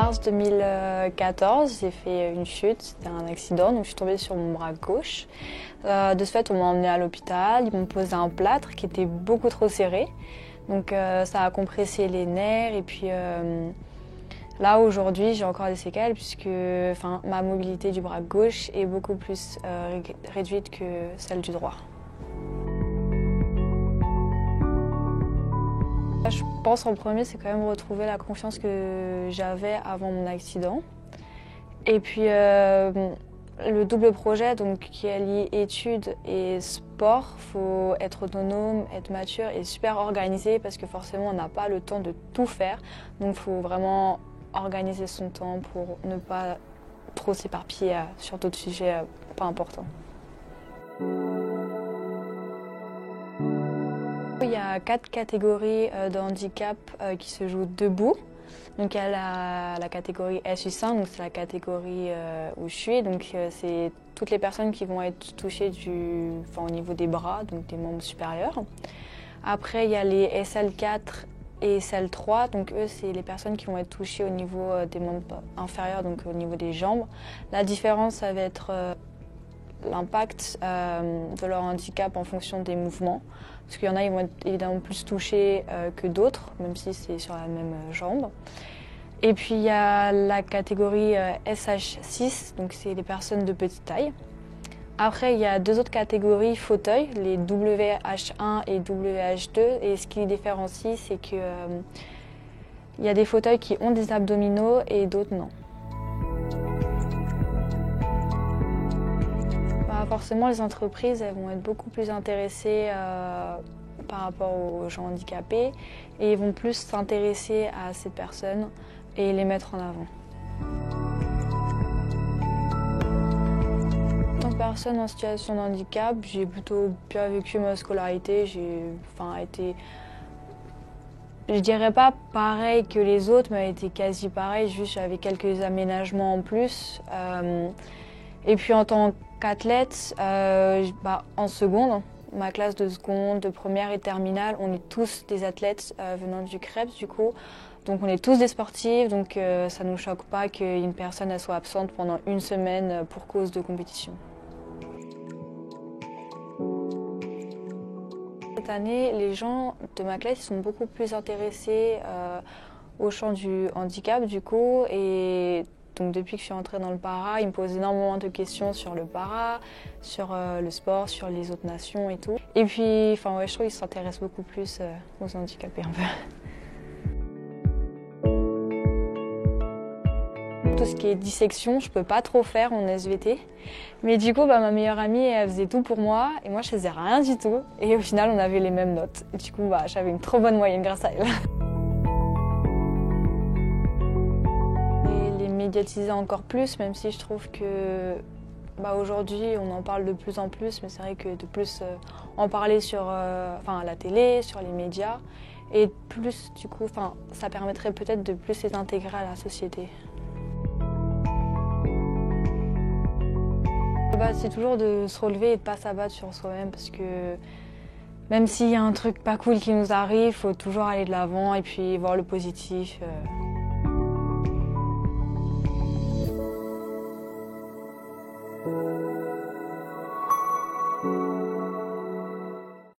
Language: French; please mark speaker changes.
Speaker 1: mars 2014, j'ai fait une chute, c'était un accident, donc je suis tombée sur mon bras gauche. De ce fait, on m'a emmenée à l'hôpital, ils m'ont posé un plâtre qui était beaucoup trop serré. Donc ça a compressé les nerfs et puis là aujourd'hui j'ai encore des séquelles puisque ma mobilité du bras gauche est beaucoup plus réduite que celle du droit. Je pense en premier c'est quand même retrouver la confiance que j'avais avant mon accident. Et puis le double projet donc, qui allie études et sport, il faut être autonome, être mature et super organisé parce que forcément on n'a pas le temps de tout faire. Donc il faut vraiment organiser son temps pour ne pas trop s'éparpiller sur d'autres sujets pas importants. Il y a 4 catégories de handicap qui se jouent debout. Donc il y a la catégorie SU5, donc c'est la catégorie où je suis. Donc c'est toutes les personnes qui vont être touchées au niveau des bras, donc des membres supérieurs. Après il y a les SL4 et SL3, donc eux c'est les personnes qui vont être touchées au niveau des membres inférieurs, donc au niveau des jambes. La différence ça va être l'impact de leur handicap en fonction des mouvements. Parce qu'il y en a, ils vont être évidemment plus touchés que d'autres, même si c'est sur la même jambe. Et puis il y a la catégorie SH6, donc c'est les personnes de petite taille. Après, il y a 2 autres catégories fauteuils, les WH1 et WH2. Et ce qui les différencie, c'est qu'il y a des fauteuils qui ont des abdominaux et d'autres non. Forcément, les entreprises elles vont être beaucoup plus intéressées par rapport aux gens handicapés et ils vont plus s'intéresser à ces personnes et les mettre en avant. En tant que personne en situation de handicap, j'ai plutôt bien vécu ma scolarité. J'ai été, je dirais pas pareil que les autres, mais été quasi pareil, juste j'avais quelques aménagements en plus. Et puis en tant qu'athlète, en seconde, ma classe de seconde, de première et terminale, on est tous des athlètes venant du CREPS du coup. Donc on est tous des sportifs, donc ça ne nous choque pas qu'une personne elle soit absente pendant une semaine pour cause de compétition. Cette année, les gens de ma classe sont beaucoup plus intéressés au champ du handicap du coup. Et donc depuis que je suis entrée dans le para, ils me posent énormément de questions sur le para, sur le sport, sur les autres nations et tout. Et puis, je trouve qu'ils s'intéressent beaucoup plus aux handicapés un peu. Tout ce qui est dissection, je peux pas trop faire en SVT. Mais du coup, ma meilleure amie, elle faisait tout pour moi et moi, je faisais rien du tout. Et au final, on avait les mêmes notes. Et du coup, j'avais une trop bonne moyenne grâce à elle. Médiatiser encore plus, même si je trouve que aujourd'hui on en parle de plus en plus, mais c'est vrai que de plus en parler sur à la télé, sur les médias, et plus du coup ça permettrait peut-être de plus les intégrer à la société. C'est toujours de se relever et de pas s'abattre sur soi-même parce que même s'il y a un truc pas cool qui nous arrive, il faut toujours aller de l'avant et puis voir le positif.